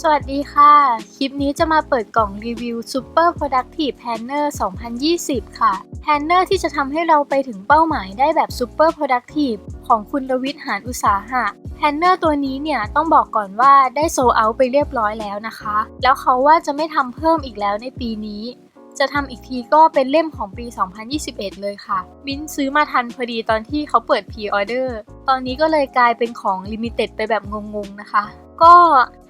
สวัสดีค่ะ คลิปนี้จะมาเปิดกล่องรีวิว Super Productive Planner 2020 ค่ะ Planner ที่จะทำให้เราไปถึงเป้าหมายได้แบบ Super Productive ของคุณรวิทย์ หาญอุตสาหะ Planner ตัวนี้เนี่ยต้องบอกก่อนว่าได้โซลด์เอาท์ไปเรียบร้อยแล้วนะคะ แล้วเขาว่าจะไม่ทำเพิ่มอีกแล้วในปีนี้ จะทำอีกทีก็เป็นเล่มของปี 2021 เลยค่ะ มิ้นซื้อมาทันพอดีตอนที่เขาเปิดพรีออเดอร์ ตอนนี้ก็เลยกลายเป็นของลิมิเต็ดไปแบบงงๆนะคะ ก็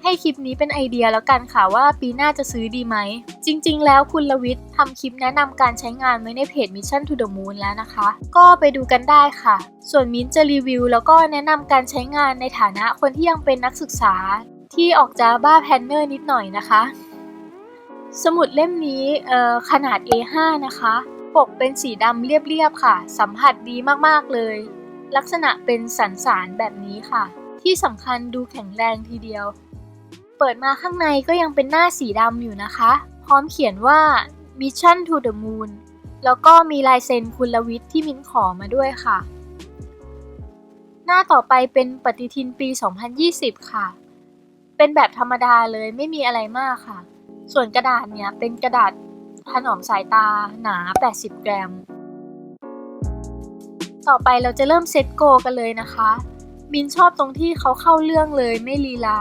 ให้คลิปนี้เป็นไอเดียแล้วกันค่ะว่าปีหน้าจะซื้อดีไหม จริงๆแล้วคุณรวิทย์ทำคลิปแนะนำการใช้งานไว้ในเพจ Mission to the Moon แล้วนะคะ ก็ไปดูกันได้ค่ะ ส่วนมิ้นจะรีวิวแล้วก็แนะนำการใช้งานในฐานะคนที่ยังเป็นนักศึกษาที่ออกจะบ้าแพลนเนอร์นิดหน่อยนะคะสมุดเล่มนี้ขนาด A5 นะคะปกเป็นสีดำเรียบๆค่ะสัมผัสดีมากๆเลยลักษณะเป็นสันสานแบบนี้ค่ะที่สำคัญดูแข็งแรงทีเดียวเปิดมาข้างในก็ยังเป็นหน้าสีดำอยู่นะคะพร้อมเขียนว่า Mission to the Moon แล้วก็มีลายเซ็นคุณรวิทย์ที่มิ้นขอมาด้วยค่ะหน้าต่อไปเป็นปฏิทินปี 2020 ค่ะเป็นแบบธรรมดาเลยไม่มีอะไรมากค่ะส่วนกระดาษเนี่ยเป็นกระดาษถนอมสายตาหนา 80 กรัม ต่อไปเราจะเริ่มเซตโกกันเลยนะคะมินชอบตรงที่เขาเข้าเรื่องเลยไม่ลีลา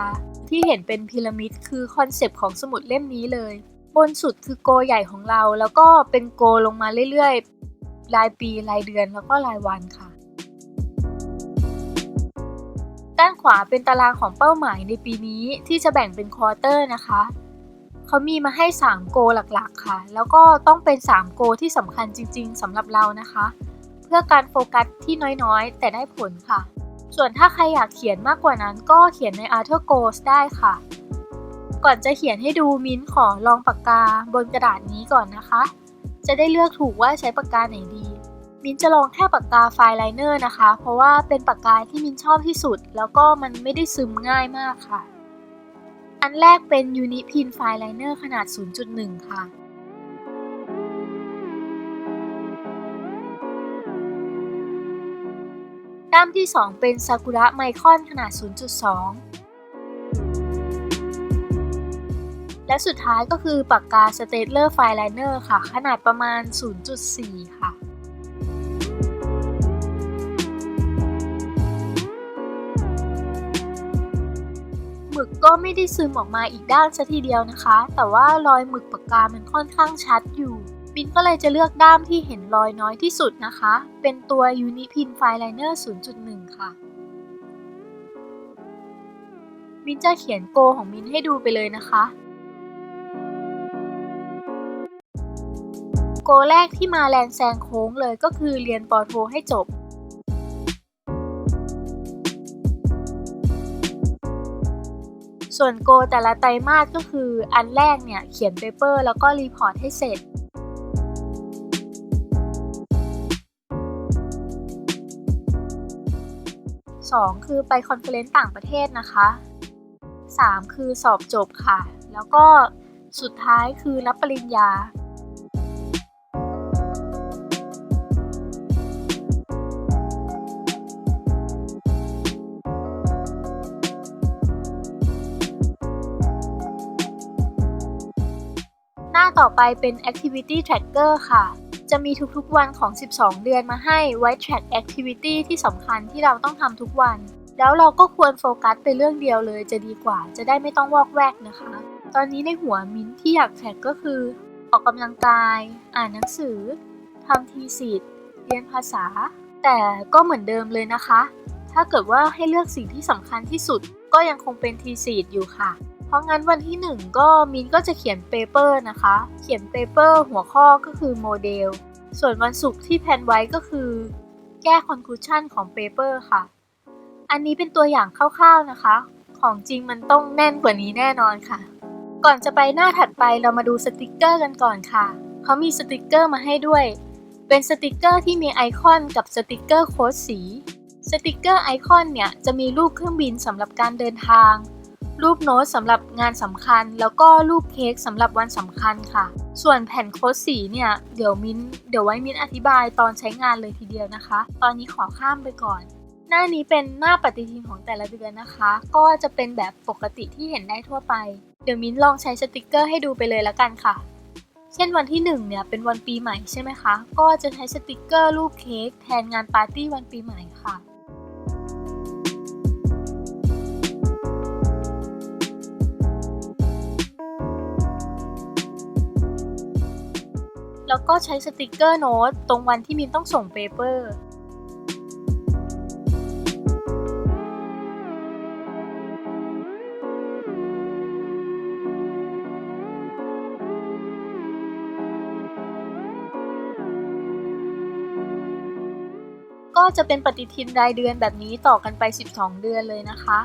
ที่เห็นเป็นพีระมิดคือคอนเซปต์ของสมุดเล่มนี้เลยบนสุดคือโกใหญ่ของเราแล้วก็เป็นโกลงมาเรื่อยๆรายปีรายเดือนแล้วก็รายวันค่ะด้านขวาเป็นตารางของเป้าหมายในปีนี้ที่จะแบ่งเป็นควอเตอร์นะคะเขามีมาให้3โกหลักๆค่ะแล้วก็ต้องเป็น3โกที่สำคัญจริงๆสำหรับเรานะคะเพื่อการโฟกัสที่น้อยๆแต่ได้ผลค่ะส่วนถ้าใครอยากเขียนมากกว่านั้นก็เขียนใน Other Goals ได้ค่ะก่อนจะเขียนให้ดูมิ้นขอลองปากกาบนกระดาษนี้ก่อนนะคะจะได้เลือกถูกว่าใช้ปากกาไหนดีมิ้นจะลองแค่ปากกาไฟไลเนอร์นะคะเพราะว่าเป็นปากกาที่มิ้นชอบที่สุดแล้วก็มันไม่ได้ซึมง่ายมากค่ะอันแรกเป็น Unipin Fine Liner ขนาด 0.1 ค่ะด้ามที่ 2 เป็น Sakura Micron ขนาด 0.2 และสุดท้ายก็คือปากกา Staedtler Fine Liner ค่ะขนาดประมาณ 0.4 ค่ะหมึกก็ไม่ได้ซึมออกมาอีกด้านซะทีเดียวนะคะแต่ว่ารอยหมึกปากกามันค่อนข้างชัดอยู่มินก็เลยจะเลือกด้ามที่เห็นรอยน้อยที่สุดนะคะเป็นตัว Unipin Fine Liner 0.1 ค่ะมินจะเขียนโกของมินให้ดูไปเลยนะคะโกแรกที่มาแรงแซงโค้งเลยก็คือเรียนปอโทให้จบส่วนโกแต่ละไตรมาสก็คืออันแรกเนี่ยเขียนเปเปอร์แล้วก็รีพอร์ตให้เสร็จ2คือไปคอนเฟอเรนซ์ต่างประเทศนะคะ3คือสอบจบค่ะแล้วก็สุดท้ายคือรับปริญญาหน้าต่อไปเป็น Activity Tracker ค่ะจะมีทุกๆวันของ12เดือนมาให้ไว้ track activity ที่สำคัญที่เราต้องทำทุกวันแล้วเราก็ควรโฟกัสไปเรื่องเดียวเลยจะดีกว่าจะได้ไม่ต้องวอกแวกนะคะตอนนี้ในหัวมิ้นที่อยากแท็กก็คือออกกำลังกายอ่านหนังสือทำทีสิทธ์เรียนภาษาแต่ก็เหมือนเดิมเลยนะคะถ้าเกิดว่าให้เลือกสิ่งที่สำคัญที่สุดก็ยังคงเป็นทีสิทธ์อยู่ค่ะเพราะงั้นวันที่1ก็มิ้นก็จะเขียนเปเปอร์นะคะเขียนเปเปอร์หัวข้อก็คือโมเดลส่วนวันศุกร์ที่แพลนไว้ก็คือแก้คอนคลูชั่นของเปเปอร์ค่ะอันนี้เป็นตัวอย่างคร่าวๆนะคะของจริงมันต้องแน่นกว่านี้แน่นอนค่ะก่อนจะไปหน้าถัดไปเรามาดูสติกเกอร์กันก่อนค่ะเขามีสติกเกอร์มาให้ด้วยเป็นสติกเกอร์ที่มีไอคอนกับสติกเกอร์โค้ดสีสติกเกอร์ไอคอนเนี่ยจะมีรูปเครื่องบินสำหรับการเดินทางรูปโน้ตสำหรับงานสำคัญแล้วก็รูปเค้กสำหรับวันสำคัญค่ะส่วนแผ่นโค้ดสีเนี่ยเดี๋ยวไว้มิ้นอธิบายตอนใช้งานเลยทีเดียวนะคะตอนนี้ขอข้ามไปก่อน หน้านี้เป็นหน้าปฏิทินของแต่ละเดือนนะคะก็จะเป็นแบบปกติที่เห็นได้ทั่วไปเดี๋ยวมิ้นลองใช้สติกเกอร์ให้ดูไปเลยละกันค่ะเช่นวันที่1เนี่ยเป็นวันปีใหม่ใช่ไหมคะก็จะใช้สติกเกอร์รูปเค้กแทนงานปาร์ตี้วันปีใหม่ค่ะแล้วก็ใช้สติกเกอร์โน้ตตรงวันที่มิ้นต้องส่งเปเปอร์ก็จะเป็นปฏิทินรายเดือนแบบนี้ต่อกันไป12เดือนเลยนะคะ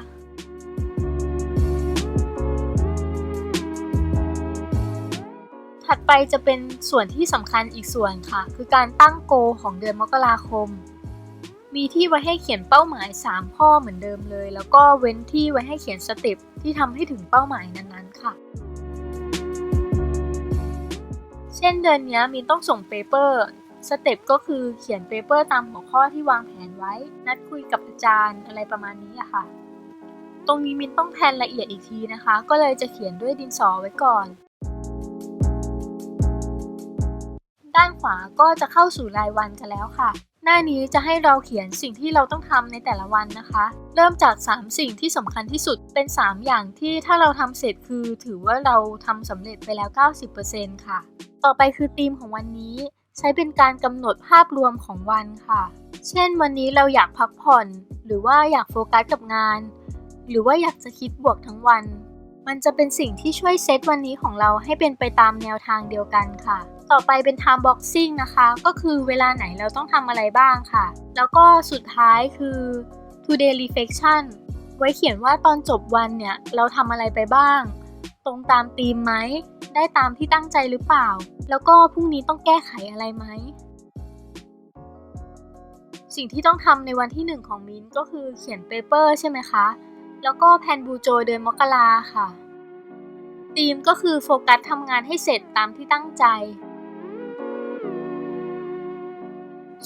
ถัดไปจะเป็นส่วนที่สำคัญอีกส่วนค่ะคือการตั้งโกของเดือนมกราคมมีที่ไว้ให้เขียนเป้าหมาย3ข้อเหมือนเดิมเลยแล้วก็เว้นที่ไว้ให้เขียนสเต็ปที่ทำให้ถึงเป้าหมายนั้นๆค่ะเช่นเดือนนี้มินต้องส่งเปเปอร์สเต็ปก็คือเขียนเปเปอร์ตามหัวข้อที่วางแผนไว้นัดคุยกับอาจารย์อะไรประมาณนี้อะค่ะตรงนี้มินต้องแพลนละเอียดอีกทีนะคะก็เลยจะเขียนด้วยดินสอไว้ก่อนด้านขวาก็จะเข้าสู่รายวันกันแล้วค่ะหน้านี้จะให้เราเขียนสิ่งที่เราต้องทำในแต่ละวันนะคะเริ่มจาก3สิ่งที่สำคัญที่สุดเป็น3อย่างที่ถ้าเราทำเสร็จคือถือว่าเราทำสำเร็จไปแล้ว 90% ค่ะต่อไปคือธีมของวันนี้ใช้เป็นการกำหนดภาพรวมของวันค่ะเช่นวันนี้เราอยากพักผ่อนหรือว่าอยากโฟกัสกับงานหรือว่าอยากจะคิดบวกทั้งวันมันจะเป็นสิ่งที่ช่วยเซตวันนี้ของเราให้เป็นไปตามแนวทางเดียวกันค่ะต่อไปเป็น time boxing นะคะก็คือเวลาไหนเราต้องทำอะไรบ้างค่ะแล้วก็สุดท้ายคือ today reflection ไว้เขียนว่าตอนจบวันเนี่ยเราทำอะไรไปบ้างตรงตามธีมไหมได้ตามที่ตั้งใจหรือเปล่าแล้วก็พรุ่งนี้ต้องแก้ไขอะไรไหมสิ่งที่ต้องทำในวันที่1ของมิ้นก็คือเขียนเปเปอร์ใช่ไหมคะแล้วก็แพลนบูโจเดือนมกราค่ะธีมก็คือโฟกัสทำงานให้เสร็จตามที่ตั้งใจ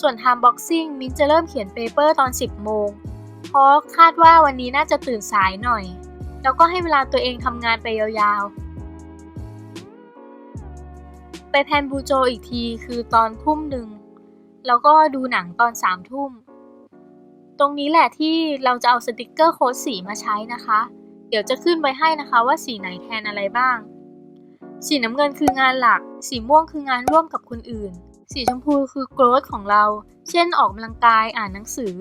ส่วน time boxing มิ้นจะเริ่มเขียนเปเปอร์ตอน 10 โมงเพราะคาดว่าวันนี้น่าจะตื่นสายหน่อยแล้วก็ให้เวลาตัวเองทำงานไปยาวๆไปแพลนบูโจอีกทีคือตอนทุ่มหนึ่งแล้วก็ดูหนังตอน3 ทุ่มตรงนี้แหละที่เราจะเอาสติกเกอร์โค้ดสีมาใช้นะคะเดี๋ยวจะขึ้นไว้ให้นะคะว่าสีไหนแทนอะไรบ้างสีน้ำเงินคืองานหลักสีม่วงคืองานร่วมกับคนอื่นสีชมพูคือ growth ของเราเช่นออกกำลังกายอ่านหนังสือ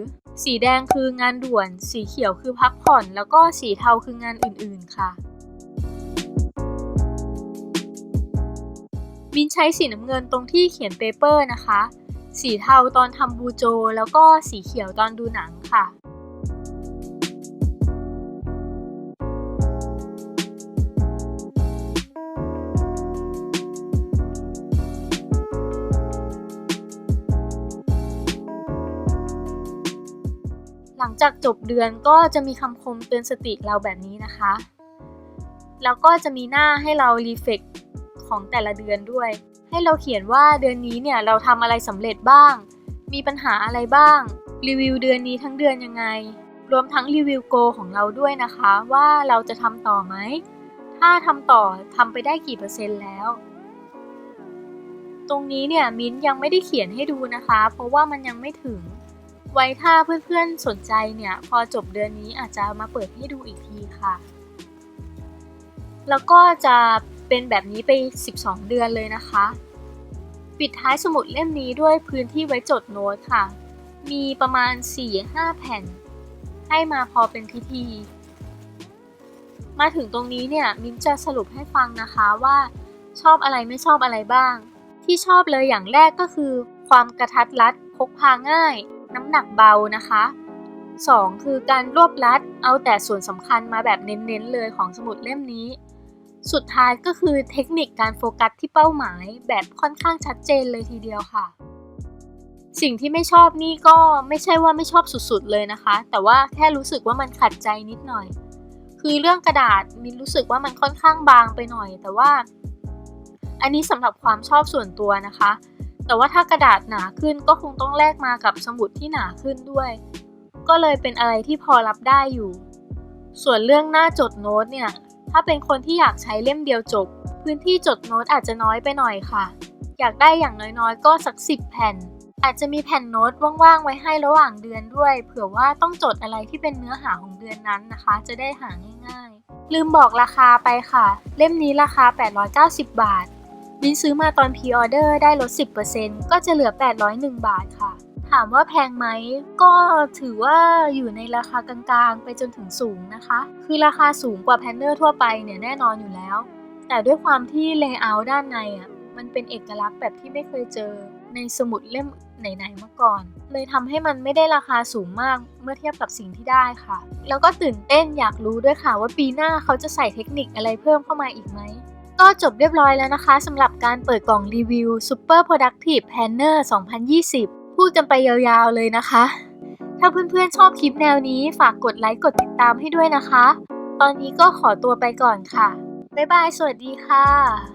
สีแดงคืองานด่วนสีเขียวคือพักผ่อนแล้วก็สีเทาคืองานอื่นๆค่ะมินใช้สีน้ำเงินตรงที่เขียนเปเปอร์นะคะสีเทาตอนทำบูโจแล้วก็สีเขียวตอนดูหนังค่ะหลังจากจบเดือนก็จะมีคำคมเตือนสติเราแบบนี้นะคะแล้วก็จะมีหน้าให้เรารีเฟล็กของแต่ละเดือนด้วยให้เราเขียนว่าเดือนนี้เนี่ยเราทำอะไรสำเร็จบ้างมีปัญหาอะไรบ้างรีวิวเดือนนี้ทั้งเดือนยังไงรวมทั้งรีวิวโกของเราด้วยนะคะว่าเราจะทำต่อไหมถ้าทำต่อทำไปได้กี่%แล้วตรงนี้เนี่ยมิ้นยังไม่ได้เขียนให้ดูนะคะเพราะว่ามันยังไม่ถึงไว้ถ้าเพื่อนๆสนใจเนี่ยพอจบเดือนนี้อาจจะมาเปิดให้ดูอีกทีค่ะแล้วก็จะเป็นแบบนี้ไป12 เดือนเลยนะคะปิดท้ายสมุดเล่มนี้ด้วยพื้นที่ไว้จดโน้ตค่ะมีประมาณ 4-5 แผ่นให้มาพอเป็นพิธีมาถึงตรงนี้เนี่ยมิ้นจะสรุปให้ฟังนะคะว่าชอบอะไรไม่ชอบอะไรบ้างที่ชอบเลยอย่างแรกก็คือความกระทัดรัดพกพาง่ายน้ำหนักเบานะคะ2คือการรวบรัดเอาแต่ส่วนสำคัญมาแบบเน้นๆเลยของสมุดเล่มนี้สุดท้ายก็คือเทคนิคการโฟกัสที่เป้าหมายแบบค่อนข้างชัดเจนเลยทีเดียวค่ะสิ่งที่ไม่ชอบนี่ก็ไม่ใช่ว่าไม่ชอบสุดๆเลยนะคะแต่ว่าแค่รู้สึกว่ามันขัดใจนิดหน่อยคือเรื่องกระดาษมินรู้สึกว่ามันค่อนข้างบางไปหน่อยแต่ว่าอันนี้สำหรับความชอบส่วนตัวนะคะแต่ว่าถ้ากระดาษหนาขึ้นก็คงต้องแลกมากับสมุดที่หนาขึ้นด้วย ก็เลยเป็นอะไรที่พอรับได้อยู่ส่วนเรื่องหน้าจดโน้ตเนี่ยถ้าเป็นคนที่อยากใช้เล่มเดียวจบพื้นที่จดโน้ตอาจจะน้อยไปหน่อยค่ะอยากได้อย่างน้อยๆก็สัก10แผ่นอาจจะมีแผ่นโน้ตว่างๆไว้ให้ระหว่างเดือนด้วยเผื่อว่าต้องจดอะไรที่เป็นเนื้อหาของเดือนนั้นนะคะจะได้หาง่ายๆลืมบอกราคาไปค่ะเล่มนี้ราคา890 บาทมิ้นซื้อมาตอนพรีออเดอร์ได้ลด 10% ก็จะเหลือ801 บาทค่ะถามว่าแพงไหมก็ถือว่าอยู่ในราคากลางๆไปจนถึงสูงนะคะคือราคาสูงกว่าแพนเนอร์ทั่วไปเนี่ยแน่นอนอยู่แล้วแต่ด้วยความที่เลเยอร์ด้านในมันเป็นเอกลักษณ์แบบที่ไม่เคยเจอในสมุดเล่มไหนๆมาก่อนเลยทำให้มันไม่ได้ราคาสูงมากเมื่อเทียบกับสิ่งที่ได้ค่ะแล้วก็ตื่นเต้นอยากรู้ด้วยค่ะว่าปีหน้าเขาจะใส่เทคนิคอะไรเพิ่มเข้ามาอีกไหมก็จบเรียบร้อยแล้วนะคะสำหรับการเปิดกล่องรีวิว Super Productive Planner 2020 พูดกันไปยาวๆเลยนะคะถ้าเพื่อนๆชอบคลิปแนวนี้ฝากกดไลค์กดติดตามให้ด้วยนะคะตอนนี้ก็ขอตัวไปก่อนค่ะบ๊ายบายสวัสดีค่ะ